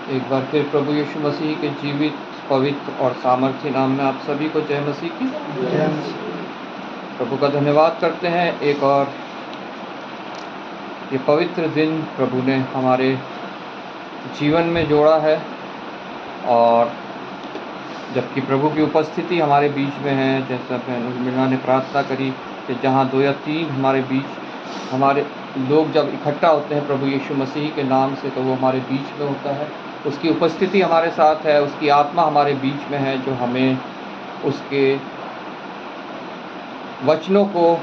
एक बार फिर प्रभु यीशु मसीह के जीवित, पवित्र और सामर्थ्य नाम में आप सभी को जय मसीह की। प्रभु का धन्यवाद करते हैं। एक और ये पवित्र दिन प्रभु ने हमारे जीवन में जोड़ा है, और जबकि प्रभु की उपस्थिति हमारे बीच में है, जैसा मीना ने प्रार्थना करी कि जहाँ 2 या 3 हमारे बीच, हमारे लोग जब इकट्ठा होते हैं प्रभु यीशु मसीह के नाम से, तो वो हमारे बीच में होता है। उसकी उपस्थिति हमारे साथ है, उसकी आत्मा हमारे बीच में है, जो हमें उसके वचनों को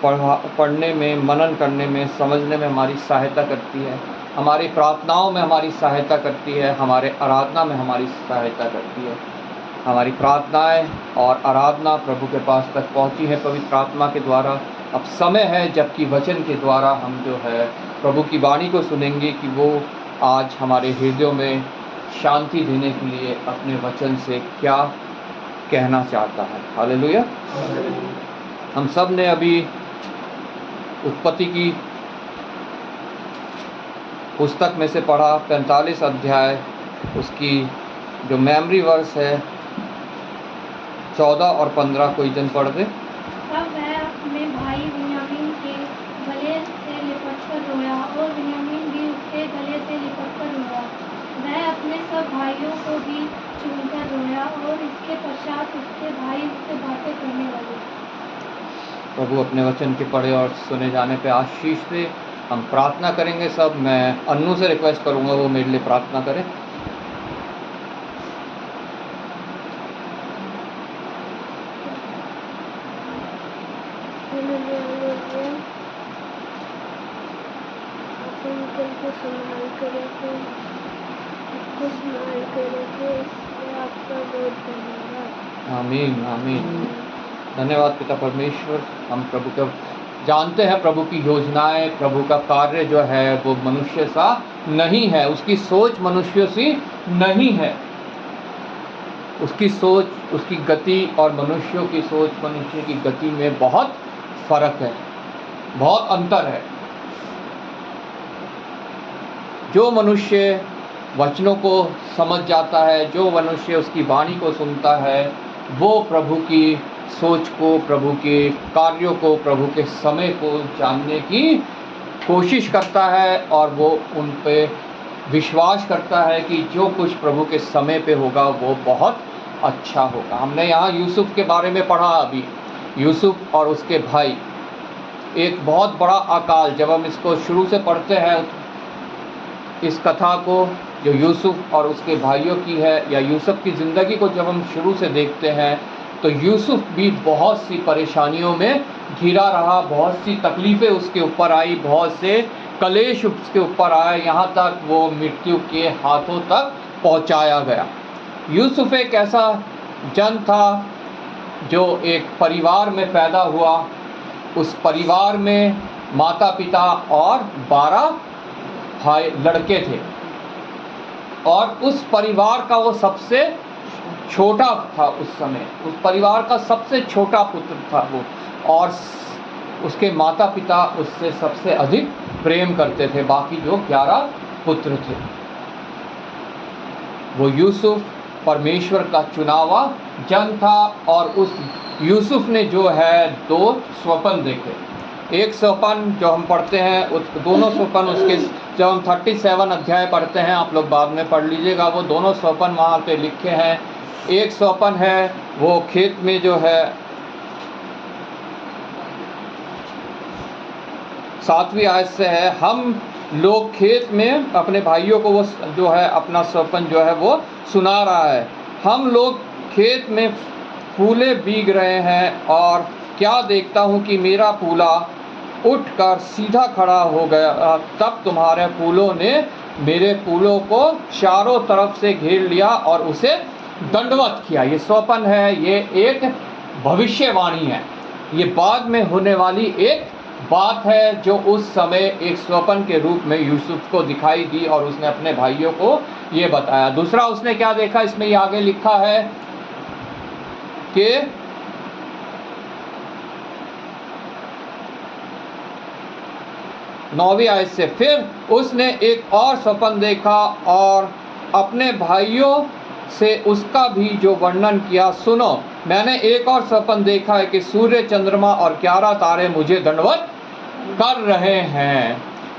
पढ़ने में, मनन करने में, समझने में हमारी सहायता करती है, हमारी प्रार्थनाओं में हमारी सहायता करती है, हमारे आराधना में हमारी सहायता करती है। हमारी प्रार्थनाएं और आराधना प्रभु के पास तक पहुंची है पवित्र आत्मा के द्वारा। अब समय है जबकि वचन के द्वारा हम जो है प्रभु की वाणी को सुनेंगे कि वो आज हमारे हृदयों में शांति देने के लिए अपने वचन से क्या कहना चाहता है। हालेलुया। हम सब ने अभी उत्पत्ति की पुस्तक में से पढ़ा 45 अध्याय, उसकी जो मेमोरी वर्स है 14 और 15 कोई जन पढ़ दे। तब वह अपने भाई बिन्यामीन के गले से लिपटकर रोया और बिन्यामीन भी उसके गले से लिपटकर रोया। वह अपने सब भाइयों को भी चूमकर रोया और इसके पश्चात उसके भाई उससे बातें करने लगे। प्रभु अपने वचन के पढ़े और सुने जाने पे आशीष दे। हम प्रार्थना करेंगे सब। मैं अन्नू से रिक्वेस्ट करूंगा वो मेरे लिए प्रार्थना करे। आमीन आमीन। धन्यवाद पिता परमेश्वर। हम प्रभु का जानते हैं, प्रभु की योजनाएं, प्रभु का कार्य जो है वो मनुष्य सा नहीं है, उसकी सोच मनुष्य सी नहीं है। उसकी सोच, उसकी गति और मनुष्यों की सोच, मनुष्य की गति में बहुत फर्क है, बहुत अंतर है। जो मनुष्य वचनों को समझ जाता है, जो मनुष्य उसकी वाणी को सुनता है, वो प्रभु की सोच को, प्रभु के कार्यों को, प्रभु के समय को जानने की कोशिश करता है, और वो उन पे विश्वास करता है कि जो कुछ प्रभु के समय पे होगा वो बहुत अच्छा होगा। हमने यहाँ यूसुफ के बारे में पढ़ा अभी, यूसुफ और उसके भाई। एक बहुत बड़ा अकाल, जब हम इसको शुरू से पढ़ते हैं, इस कथा को जो यूसुफ और उसके भाइयों की है, या यूसुफ की ज़िंदगी को जब हम शुरू से देखते हैं, तो यूसुफ भी बहुत सी परेशानियों में घिरा रहा, बहुत सी तकलीफ़ें उसके ऊपर आई, बहुत से कलेश उसके ऊपर आए, यहाँ तक वो मृत्यु के हाथों तक पहुँचाया गया। यूसुफ एक ऐसा जन था जो एक परिवार में पैदा हुआ। उस परिवार में माता पिता और 12 भाई लड़के थे, और उस परिवार का वो सबसे छोटा था। उस समय उस परिवार का सबसे छोटा पुत्र था वो, और उसके माता पिता उससे सबसे अधिक प्रेम करते थे, बाकी जो 11 पुत्र थे। वो यूसुफ परमेश्वर का चुनावा जन था, और उस यूसुफ ने जो है 2 स्वप्न देखे। एक स्वप्न जो हम पढ़ते हैं, उस दोनों स्वप्न उसके, जब हम 37 अध्याय पढ़ते हैं, आप लोग बाद में पढ़ लीजिएगा, वो दोनों स्वप्न वहाँ पे लिखे हैं। एक स्वप्न है वो खेत में जो है 7वीं आयत से है, हम लोग खेत में अपने भाइयों को वो जो है अपना स्वप्न जो है वो सुना रहा है। हम लोग खेत में फूले बीग रहे हैं, और क्या देखता हूँ कि मेरा फूला उठकर सीधा खड़ा हो गया। तब तुम्हारे फूलों ने मेरे फूलों को चारों तरफ से घेर लिया और उसे दंडवत किया। ये स्वप्न है, ये एक भविष्यवाणी है, ये बाद में होने वाली एक बात है, जो उस समय एक स्वप्न के रूप में यूसुफ को दिखाई दी, और उसने अपने भाइयों को ये बताया। दूसरा उसने क्या देखा, इसमें ये आगे लिखा है कि 9वीं आयत से, फिर उसने एक और स्वप्न देखा और अपने भाइयों से उसका भी जो वर्णन किया। सुनो, मैंने एक और स्वप्न देखा है कि सूर्य, चंद्रमा और 11 तारे मुझे दंडवत कर रहे हैं।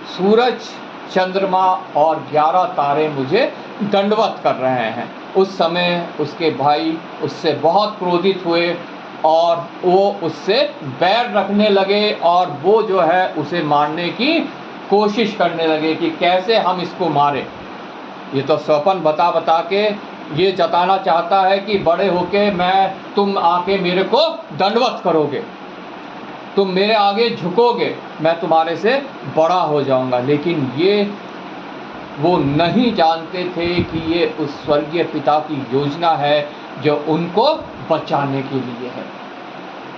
सूरज, चंद्रमा और 11 तारे मुझे दंडवत कर रहे हैं। उस समय उसके भाई उससे बहुत क्रोधित हुए और वो उससे बैर रखने लगे और वो जो है उसे मारने की कोशिश करने लगे कि कैसे हम इसको मारें। ये तो स्वप्न बता बता के ये जताना चाहता है कि बड़े होके तुम आके मेरे को दंडवत करोगे, तुम मेरे आगे झुकोगे, मैं तुम्हारे से बड़ा हो जाऊंगा। लेकिन ये वो नहीं जानते थे कि ये उस स्वर्गीय पिता की योजना है जो उनको बचाने के लिए है,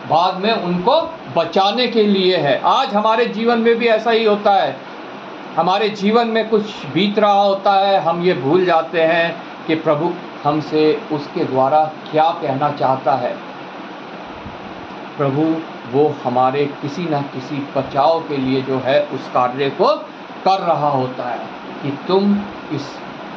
बाद में उनको बचाने के लिए है। आज हमारे जीवन में भी ऐसा ही होता है। हमारे जीवन में कुछ बीत रहा होता है, हम ये भूल जाते हैं कि प्रभु हमसे उसके द्वारा क्या कहना चाहता है। प्रभु वो हमारे किसी न किसी बचाव के लिए जो है उस कार्य को कर रहा होता है कि तुम इस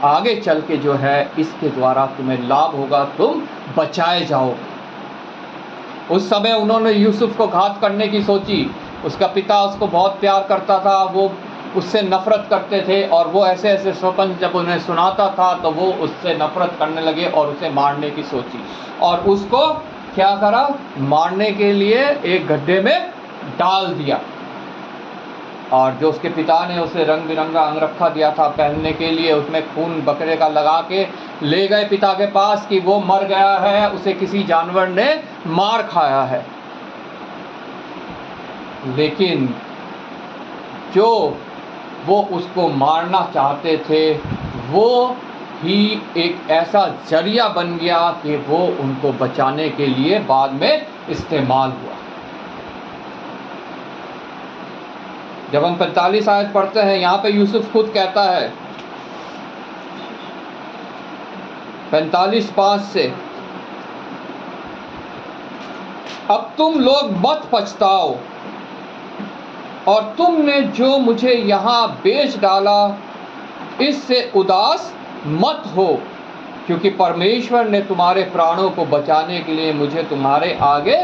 आगे चल के जो है इसके द्वारा तुम्हें लाभ होगा, तुम बचाए जाओगे। उस समय उन्होंने यूसुफ को घात करने की सोची। उसका पिता उसको बहुत प्यार करता था, वो उससे नफरत करते थे और वो ऐसे ऐसे स्वप्न जब उन्हें सुनाता था तो वो उससे नफरत करने लगे और उसे मारने की सोची और उसको क्या करा, मारने के लिए एक गड्ढे में डाल दिया। और जो उसके पिता ने उसे रंग बिरंगा अंगरखा दिया था पहनने के लिए, उसमें खून बकरे का लगा के ले गए पिता के पास कि वो मर गया है, उसे किसी जानवर ने मार खाया है। लेकिन जो वो उसको मारना चाहते थे वो ही एक ऐसा जरिया बन गया कि वो उनको बचाने के लिए बाद में इस्तेमाल हुआ। जब हम 45 आयत पढ़ते हैं, यहाँ पे यूसुफ खुद कहता है 45:5 से, अब तुम लोग मत पछताओ और तुमने जो मुझे यहाँ बेच डाला इससे उदास मत हो, क्योंकि परमेश्वर ने तुम्हारे प्राणों को बचाने के लिए मुझे तुम्हारे आगे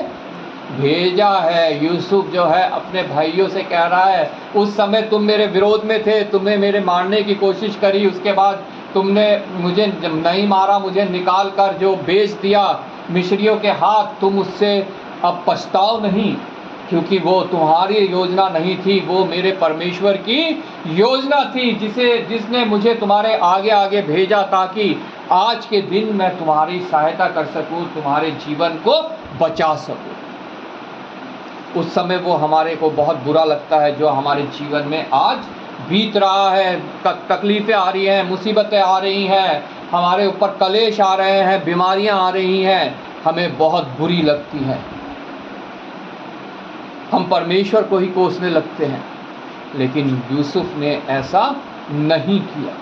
भेजा है। यूसुफ जो है अपने भाइयों से कह रहा है, उस समय तुम मेरे विरोध में थे, तुमने मेरे मारने की कोशिश करी, उसके बाद तुमने मुझे नहीं मारा, मुझे निकाल कर जो बेच दिया मिस्रियों के हाथ, तुम उससे अब पछताओ नहीं, क्योंकि वो तुम्हारी योजना नहीं थी, वो मेरे परमेश्वर की योजना थी जिसने मुझे तुम्हारे आगे आगे भेजा ताकि आज के दिन मैं तुम्हारी सहायता कर सकूं, तुम्हारे जीवन को बचा सकूं। उस समय वो हमारे को बहुत बुरा लगता है जो हमारे जीवन में आज बीत रहा है, तकलीफ़ें आ रही हैं, मुसीबतें आ रही हैं, हमारे ऊपर कलेश आ रहे हैं, बीमारियां आ रही हैं, हमें बहुत बुरी लगती हैं। हम परमेश्वर को ही कोसने लगते हैं। लेकिन यूसुफ ने ऐसा नहीं किया।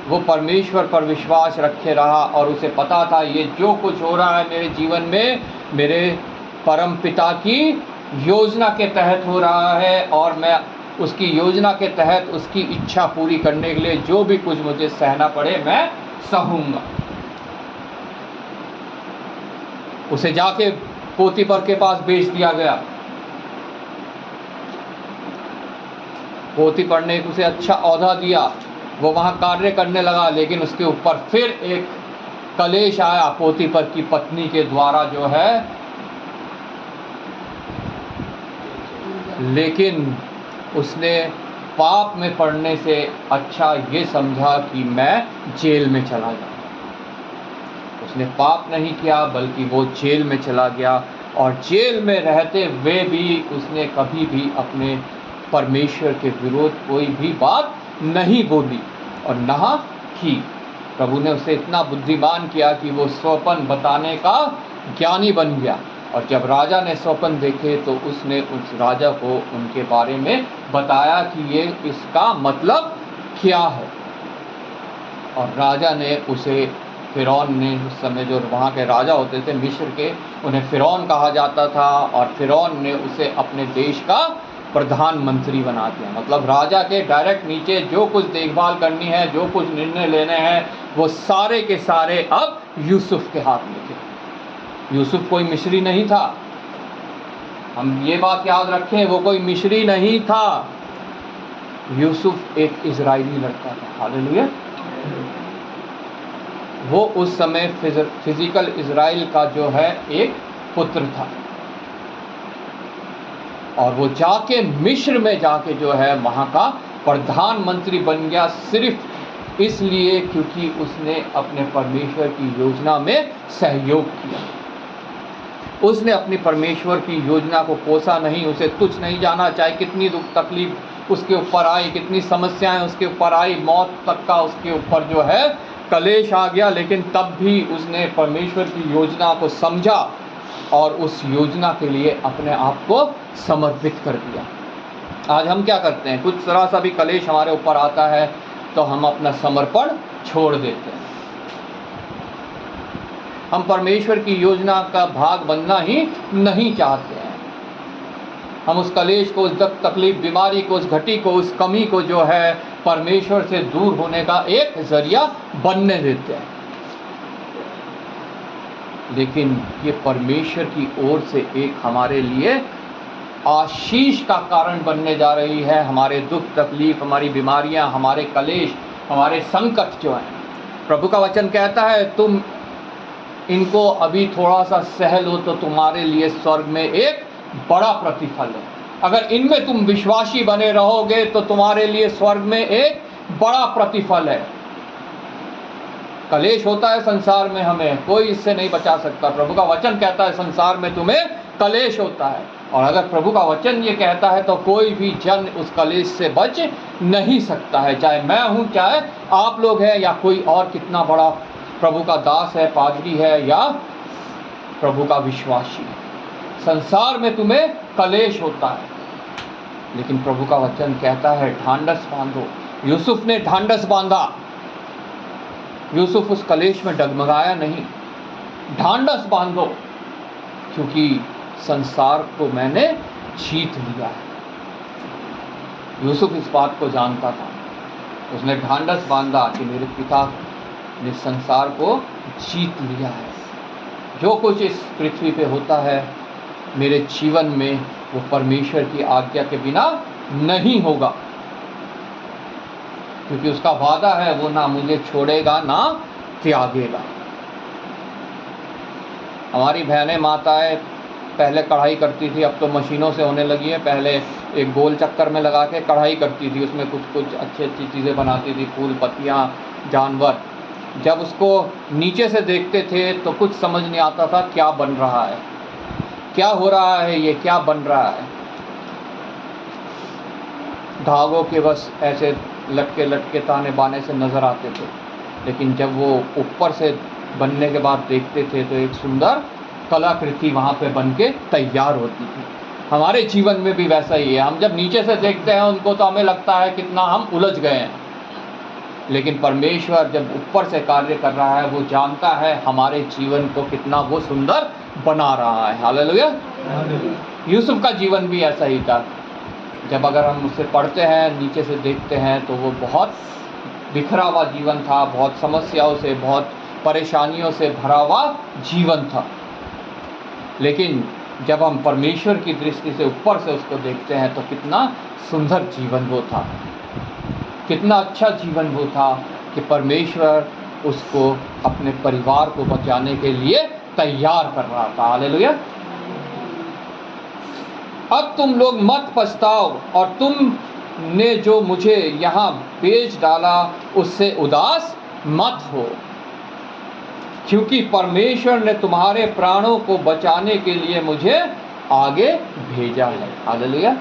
वो परमेश्वर पर विश्वास रखे रहा और उसे पता था ये जो कुछ हो रहा है मेरे जीवन में मेरे परम पिता की योजना के तहत हो रहा है और मैं उसकी योजना के तहत उसकी इच्छा पूरी करने के लिए जो भी कुछ मुझे सहना पड़े मैं सहूँगा। उसे जाके पोतीफर के पास बेच दिया गया। पोतीफर ने उसे अच्छा औहदा दिया, वो वहाँ कार्य करने लगा, लेकिन उसके ऊपर फिर एक कलेश आया पोतीफर की पत्नी के द्वारा जो है। लेकिन उसने पाप में पड़ने से अच्छा ये समझा कि मैं जेल में चला जाऊँ। उसने पाप नहीं किया बल्कि वो जेल में चला गया और जेल में रहते हुए भी उसने कभी भी अपने परमेश्वर के विरोध कोई भी बात नहीं बोली और ना की। प्रभु ने उसे इतना बुद्धिमान किया कि वो स्वप्न बताने का ज्ञानी बन गया और जब राजा ने स्वप्न देखे तो उसने उस राजा को उनके बारे में बताया कि ये इसका मतलब क्या है। और राजा ने उसे, फ़िरौन ने, उस समय जो वहाँ के राजा होते थे मिस्र के, उन्हें फ़िरौन कहा जाता था और फ़िरौन ने उसे अपने देश का प्रधानमंत्री बना दिया। मतलब राजा के डायरेक्ट नीचे जो कुछ देखभाल करनी है, जो कुछ निर्णय लेने हैं, वो सारे के सारे अब यूसुफ के हाथ में थे। यूसुफ कोई मिस्री नहीं था, हम ये बात याद रखें, वो कोई मिस्री नहीं था। यूसुफ एक इजरायली लड़का था। हालेलुया। वो उस समय फिजिकल इजराइल का जो है एक पुत्र था, और वो जाके मिस्र में जाके जो है वहाँ का प्रधानमंत्री बन गया, सिर्फ इसलिए क्योंकि उसने अपने परमेश्वर की योजना में सहयोग किया। उसने अपनी परमेश्वर की योजना को कोसा नहीं, उसे तुच्छ नहीं जाना, चाहे कितनी दुख तकलीफ उसके ऊपर आई, कितनी समस्याएं उसके ऊपर आई, मौत तक का उसके ऊपर जो है कलेश आ गया, लेकिन तब भी उसने परमेश्वर की योजना को समझा और उस योजना के लिए अपने आप को समर्पित कर दिया। आज हम क्या करते हैं, कुछ तरह सा भी कलेश हमारे ऊपर आता है तो हम अपना समर्पण छोड़ देते हैं। हम परमेश्वर की योजना का भाग बनना ही नहीं चाहते हैं। हम उस कलेश को, उस दुख तकलीफ, बीमारी को, उस घटी को, उस कमी को जो है परमेश्वर से दूर होने का एक जरिया बनने देते हैं। लेकिन ये परमेश्वर की ओर से एक हमारे लिए आशीष का कारण बनने जा रही है। हमारे दुख तकलीफ, हमारी बीमारियां, हमारे कलेश, हमारे संकट जो हैं, प्रभु का वचन कहता है तुम इनको अभी थोड़ा सा सह लो तो तुम्हारे लिए स्वर्ग में एक बड़ा प्रतिफल है। अगर इनमें तुम विश्वासी बने रहोगे तो तुम्हारे लिए स्वर्ग में एक बड़ा प्रतिफल है। कलेश होता है संसार में, हमें कोई इससे नहीं बचा सकता। प्रभु का वचन कहता है संसार में तुम्हें कलेश होता है, और अगर प्रभु का वचन ये कहता है तो कोई भी जन उस कलेश से बच नहीं सकता है, चाहे मैं हूँ, चाहे आप लोग हैं, या कोई और कितना बड़ा प्रभु का दास है, पादरी है, या प्रभु का विश्वासी। संसार में तुम्हें कलेश होता है, लेकिन प्रभु का वचन कहता है ढांढस बांधो। यूसुफ ने ढांढस बांधा। यूसुफ उस कलेश में डगमगाया नहीं। ढांढस बांधो, क्योंकि संसार को मैंने जीत लिया है। यूसुफ इस बात को जानता था। उसने ढांढस बांधा कि मेरे पिता ने संसार को जीत लिया है। जो कुछ इस पृथ्वी पे होता है मेरे जीवन में, वो परमेश्वर की आज्ञा के बिना नहीं होगा, क्योंकि उसका वादा है वो ना मुझे छोड़ेगा ना त्यागेगा। हमारी बहनें माताएं पहले कढ़ाई करती थी, अब तो मशीनों से होने लगी है। पहले एक गोल चक्कर में लगा के कढ़ाई करती थी, उसमें कुछ कुछ अच्छी अच्छी चीज़ें बनाती थी, फूल, पत्तियाँ, जानवर। जब उसको नीचे से देखते थे तो कुछ समझ नहीं आता था क्या बन रहा है, क्या हो रहा है, ये क्या बन रहा है। धागों के बस ऐसे लटके लटके ताने बाने से नज़र आते थे, लेकिन जब वो ऊपर से बनने के बाद देखते थे तो एक सुंदर कलाकृति वहाँ पे बन के तैयार होती थी। हमारे जीवन में भी वैसा ही है। हम जब नीचे से देखते हैं उनको तो हमें लगता है कितना हम उलझ गए हैं, लेकिन परमेश्वर जब ऊपर से कार्य कर रहा है वो जानता है हमारे जीवन को कितना वो सुंदर बना रहा है। हालेलुया। यूसुफ का जीवन भी ऐसा ही था। जब अगर हम उससे पढ़ते हैं, नीचे से देखते हैं, तो वो बहुत बिखरा हुआ जीवन था, बहुत समस्याओं से, बहुत परेशानियों से भरा हुआ जीवन था। लेकिन जब हम परमेश्वर की दृष्टि से ऊपर से उसको देखते हैं तो कितना सुंदर जीवन वो था, कितना अच्छा जीवन वो था कि परमेश्वर उसको अपने परिवार को बचाने के लिए तैयार कर रहा था। हालेलुया। अब तुम लोग मत पछताओ और तुमने जो मुझे यहाँ बेच डाला उससे उदास मत हो, क्योंकि परमेश्वर ने तुम्हारे प्राणों को बचाने के लिए मुझे आगे भेजा है। हालेलुया।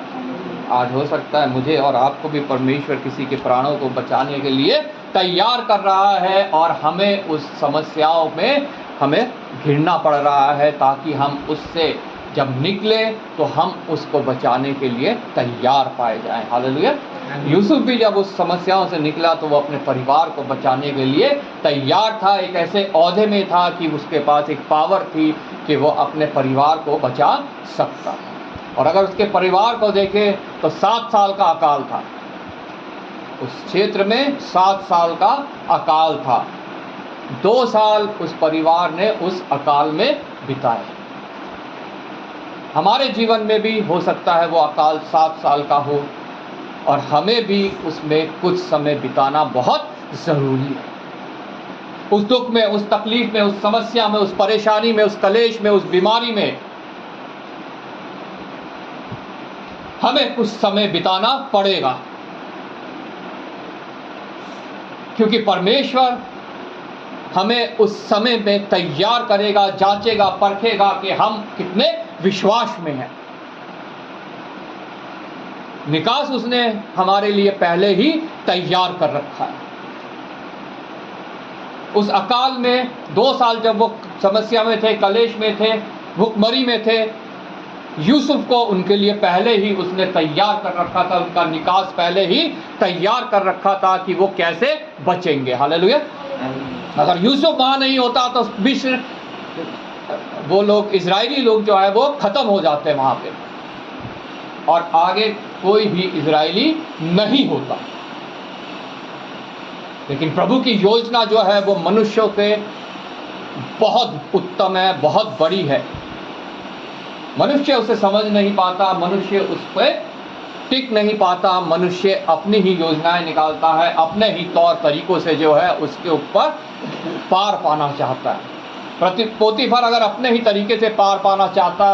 आज हो सकता है मुझे और आपको भी परमेश्वर किसी के प्राणों को बचाने के लिए तैयार कर रहा है, और हमें उस समस्याओं में हमें घिरना पड़ रहा है, ताकि हम उससे जब निकले तो हम उसको बचाने के लिए तैयार पाए जाएं। हालेलुया। यूसुफ भी जब उस समस्याओं से निकला तो वो अपने परिवार को बचाने के लिए तैयार था। एक ऐसे औहदे में था कि उसके पास एक पावर थी कि वो अपने परिवार को बचा सकता था। और अगर उसके परिवार को देखें तो 7 साल का अकाल था, उस क्षेत्र में 7 साल का अकाल था। 2 साल उस परिवार ने उस अकाल में बिताए। हमारे जीवन में भी हो सकता है वो अकाल 7 साल का हो, और हमें भी उसमें कुछ समय बिताना बहुत ज़रूरी है। उस दुख में, उस तकलीफ में, उस समस्या में, उस परेशानी में, उस कलेश में, उस बीमारी में हमें कुछ समय बिताना पड़ेगा, क्योंकि परमेश्वर हमें उस समय में तैयार करेगा, जांचेगा, परखेगा कि हम कितने विश्वास में हैं। निकास उसने हमारे लिए पहले ही तैयार कर रखा है। उस अकाल में 2 साल जब वो समस्या में थे, कलेश में थे, भुखमरी में थे, यूसुफ को उनके लिए पहले ही उसने तैयार कर रखा था, उनका निकास पहले ही तैयार कर रखा था कि वो कैसे बचेंगे। हालेलुया। अगर यूसुफ वहाँ नहीं होता तो मिस्र, वो लोग, इजरायली लोग जो है वो खत्म हो जाते वहाँ पे, और आगे कोई भी इजरायली नहीं होता। लेकिन प्रभु की योजना जो है वो मनुष्यों के बहुत उत्तम है, बहुत बड़ी है। मनुष्य उसे समझ नहीं पाता, मनुष्य उस पर टिक नहीं पाता, मनुष्य अपनी ही योजनाएं निकालता है, अपने ही तौर तरीकों से जो है उसके ऊपर पार पाना चाहता है। पोतीफर अगर अपने ही तरीके से पार पाना चाहता,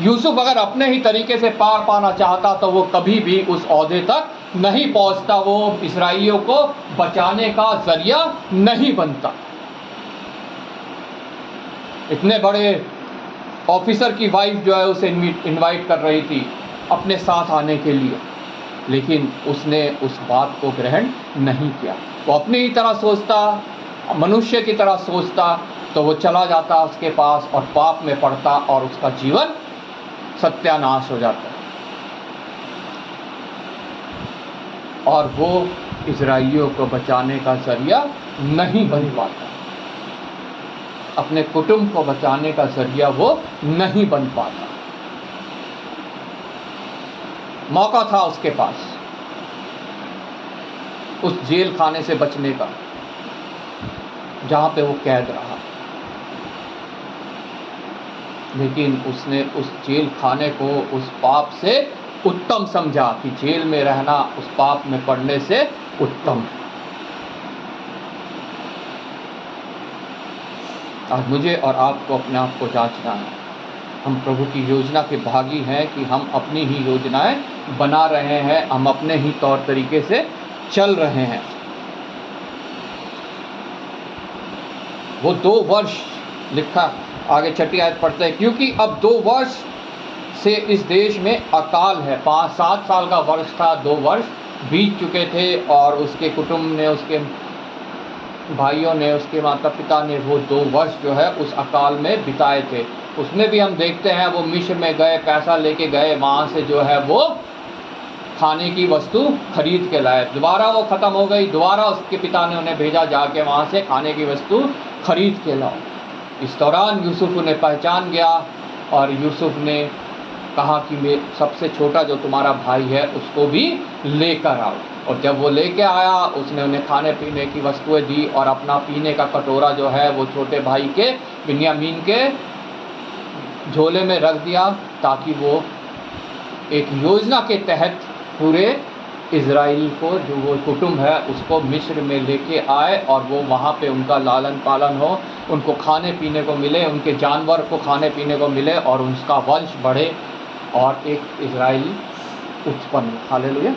यूसुफ अगर अपने ही तरीके से पार पाना चाहता तो वो कभी भी उस ओहदे तक नहीं पहुंचता, वो इस्राएलियों को बचाने का जरिया नहीं बनता। इतने बड़े ऑफिसर की वाइफ जो है उसे इनवाइट कर रही थी अपने साथ आने के लिए, लेकिन उसने उस बात को ग्रहण नहीं किया। वो अपनी ही तरह सोचता, मनुष्य की तरह सोचता, तो वो चला जाता उसके पास और पाप में पड़ता और उसका जीवन सत्यानाश हो जाता, और वो इजराइलियों को बचाने का जरिया नहीं बन पाता, अपने कुटुंब को बचाने का जरिया वो नहीं बन पाता। मौका था उसके पास उस जेल खाने से बचने का जहां पे वो कैद रहा, लेकिन उसने उस जेल खाने को उस पाप से उत्तम समझा कि जेल में रहना उस पाप में पड़ने से उत्तम है। आज मुझे और आपको अपने आप को जांचना है। हम प्रभु की योजना के भागी हैं कि हम अपनी ही योजनाएं बना रहे हैं, हम अपने ही तौर तरीके से चल रहे हैं। वो 2 वर्ष लिखा, आगे 6 आयत पढ़ते हैं, क्योंकि अब 2 वर्ष से इस देश में अकाल है। 7 साल का वर्ष था, 2 वर्ष बीत चुके थे, और उसके कुटुंब ने, उसके भाइयों ने, उसके माता पिता ने वो 2 वर्ष जो है उस अकाल में बिताए थे। उसमें भी हम देखते हैं वो मिस्र में गए, पैसा लेके गए, वहाँ से जो है वो खाने की वस्तु खरीद के लाए। दोबारा वो ख़त्म हो गई, दोबारा उसके पिता ने उन्हें भेजा जाके वहाँ से खाने की वस्तु खरीद के लाओ। इस दौरान यूसुफ उन्हें पहचान गया, और यूसुफ ने कहा कि मैं सबसे छोटा जो तुम्हारा भाई है उसको भी लेकर आओ। और जब वो लेके आया, उसने उन्हें खाने पीने की वस्तुएं दी, और अपना पीने का कटोरा जो है वो छोटे भाई के, बिन्यामीन के झोले में रख दिया, ताकि वो एक योजना के तहत पूरे इजराइल को, जो वो कुटुंब है, उसको मिस्र में लेके आए, और वो वहाँ पे उनका लालन पालन हो, उनको खाने पीने को मिले, उनके जानवर को खाने पीने को मिले, और उसका वंश बढ़े, और एक इजराइल उत्पन्न। हालेलुया।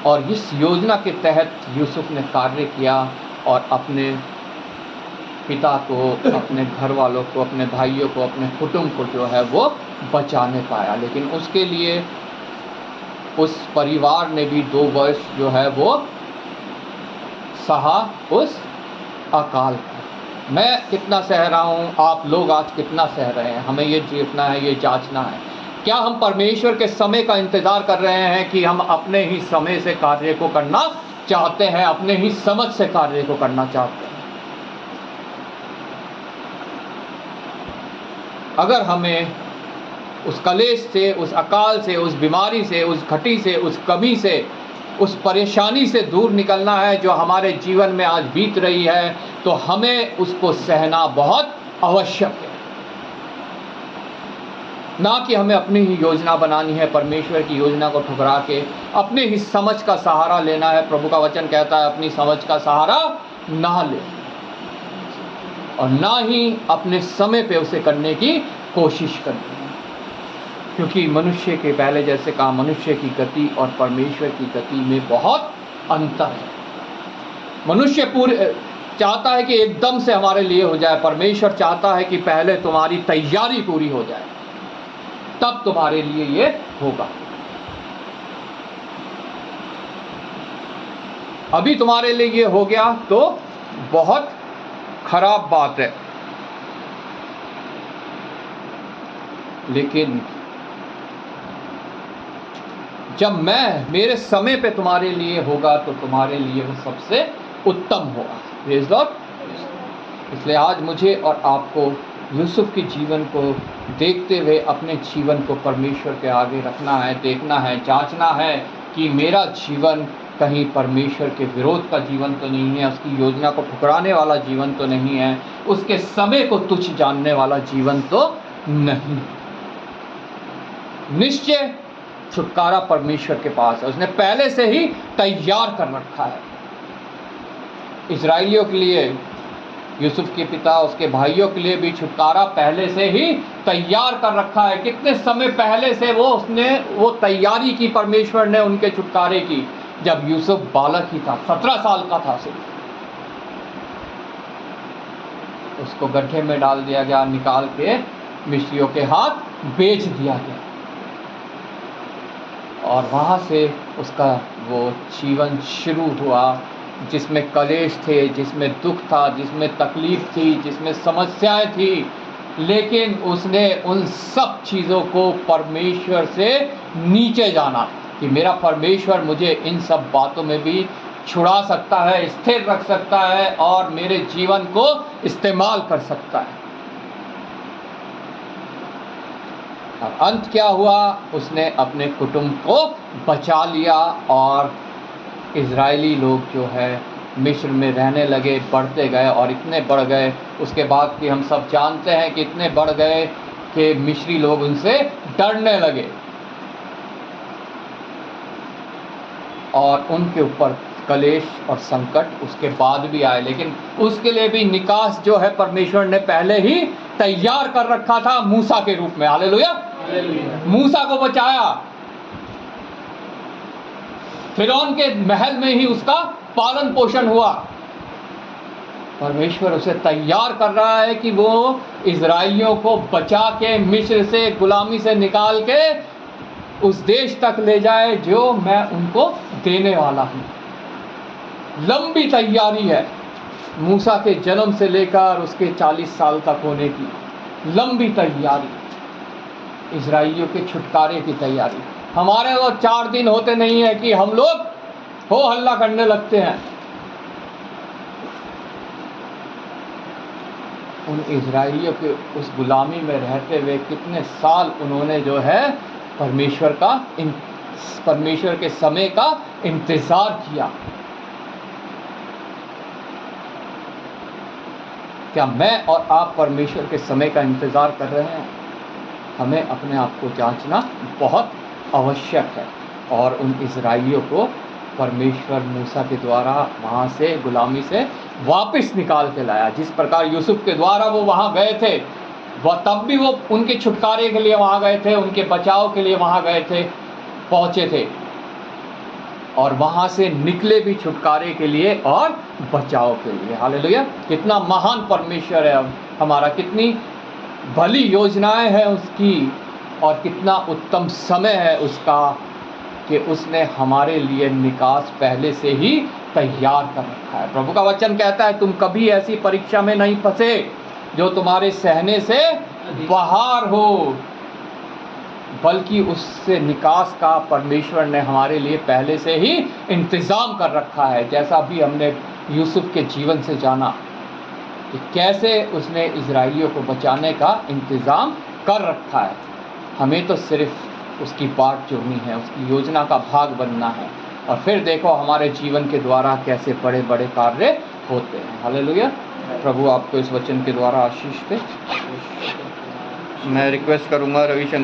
और इस योजना के तहत यूसुफ ने कार्य किया, और अपने पिता को, अपने घर वालों को, अपने भाइयों को, अपने कुटुंब को जो है वो बचाने पाया। लेकिन उसके लिए उस परिवार ने भी 2 वर्ष जो है वो सहा उस अकाल को। मैं कितना सह रहा हूँ, आप लोग आज कितना सह रहे हैं, हमें ये देखना है, ये जांचना है। क्या हम परमेश्वर के समय का इंतज़ार कर रहे हैं कि हम अपने ही समय से कार्य को करना चाहते हैं, अपने ही समझ से कार्य को करना चाहते हैं? अगर हमें उस कलेश से, उस अकाल से, उस बीमारी से, उस घटी से, उस कमी से, उस परेशानी से दूर निकलना है जो हमारे जीवन में आज बीत रही है, तो हमें उसको सहना बहुत आवश्यक है। ना कि हमें अपनी ही योजना बनानी है, परमेश्वर की योजना को ठुकरा के अपने ही समझ का सहारा लेना है। प्रभु का वचन कहता है अपनी समझ का सहारा ना ले, और ना ही अपने समय पे उसे करने की कोशिश करनी है। क्योंकि मनुष्य के, पहले जैसे कहा, मनुष्य की गति और परमेश्वर की गति में बहुत अंतर है। मनुष्य पूरे चाहता है कि एकदम से हमारे लिए हो जाए, परमेश्वर चाहता है कि पहले तुम्हारी तैयारी पूरी हो जाए, तब तुम्हारे लिए ये होगा। अभी तुम्हारे लिए ये हो गया तो बहुत खराब बात है, लेकिन जब मेरे समय पे तुम्हारे लिए होगा तो तुम्हारे लिए वो सबसे उत्तम होगा। Praise Lord. इसलिए आज मुझे और आपको यूसुफ के जीवन को देखते हुए अपने जीवन को परमेश्वर के आगे रखना है, देखना है, जांचना है कि मेरा जीवन कहीं परमेश्वर के विरोध का जीवन तो नहीं है, उसकी योजना को ठुकराने वाला जीवन तो नहीं है, उसके समय को तुच्छ जानने वाला जीवन तो नहीं। निश्चय छुटकारा परमेश्वर के पास है, उसने पहले से ही तैयार कर रखा है। इजराइलियों के लिए, यूसुफ के पिता, उसके भाइयों के लिए भी छुटकारा पहले से ही तैयार कर रखा है। कितने समय पहले से वो तैयारी की परमेश्वर ने उनके छुटकारे की, जब यूसुफ बालक ही था, 17 साल का था सिर्फ। उसको गड्ढे में डाल दिया गया, निकाल के मिस्रियों के हाथ बेच दिया गया, और वहाँ से उसका वो जीवन शुरू हुआ जिसमें कलेश थे, जिसमें दुख था, जिसमें तकलीफ थी, जिसमें समस्याएं थी, लेकिन उसने उन सब चीज़ों को परमेश्वर से नीचे जाना कि मेरा परमेश्वर मुझे इन सब बातों में भी छुड़ा सकता है, स्थिर रख सकता है और मेरे जीवन को इस्तेमाल कर सकता है। और अंत क्या हुआ? उसने अपने कुटुंब को बचा लिया और इजरायली लोग जो है मिस्र में रहने लगे, बढ़ते गए और इतने बढ़ गए उसके बाद कि हम सब जानते हैं कि इतने बढ़ गए कि मिस्री लोग उनसे डरने लगे और उनके ऊपर कलेश और संकट उसके बाद भी आए, लेकिन उसके लिए भी निकास जो है परमेश्वर ने पहले ही तैयार कर रखा था मूसा के रूप में। हालेलुया। मूसा को बचाया, फिरौन के महल में ही उसका पालन पोषण हुआ। परमेश्वर उसे तैयार कर रहा है कि वो इजराइलियों को बचा के मिस्र से, गुलामी से निकाल के उस देश तक ले जाए जो मैं उनको देने वाला हूँ। लंबी तैयारी है मूसा के जन्म से लेकर उसके 40 साल तक होने की, लंबी तैयारी, इजराइलियों के छुटकारे की तैयारी। हमारे तो 4 दिन होते नहीं है कि हम लोग हो हल्ला करने लगते हैं। उन इजराइलियों के उस गुलामी में रहते हुए कितने साल उन्होंने जो है परमेश्वर के समय का इंतजार किया। क्या मैं और आप परमेश्वर के समय का इंतजार कर रहे हैं? हमें अपने आप को जांचना बहुत आवश्यक है। और उन इजराइलियों को परमेश्वर मूसा के द्वारा वहाँ से, गुलामी से वापस निकाल के लाया। जिस प्रकार यूसुफ के द्वारा वो वहाँ गए थे, वह तब भी वो उनके छुटकारे के लिए वहाँ गए थे, उनके बचाव के लिए वहाँ गए थे, पहुँचे थे, और वहाँ से निकले भी छुटकारे के लिए और बचाव के लिए। हालेलुया। कितना महान परमेश्वर है हमारा, कितनी भली योजनाएं हैं उसकी, और कितना उत्तम समय है उसका कि उसने हमारे लिए निकास पहले से ही तैयार कर रखा है। प्रभु का वचन कहता है तुम कभी ऐसी परीक्षा में नहीं फंसे जो तुम्हारे सहने से बाहर हो, बल्कि उससे निकास का परमेश्वर ने हमारे लिए पहले से ही इंतज़ाम कर रखा है। जैसा भी हमने यूसुफ के जीवन से जाना कि कैसे उसने इजराइलियों को बचाने का इंतज़ाम कर रखा है। हमें तो सिर्फ उसकी बाट जोड़नी है, उसकी योजना का भाग बनना है, और फिर देखो हमारे जीवन के द्वारा कैसे बड़े बड़े कार्य होते हैं। हालेलुया। प्रभु आपको इस वचन के द्वारा आशीष दे। मैं रिक्वेस्ट करूँगा रविशंकर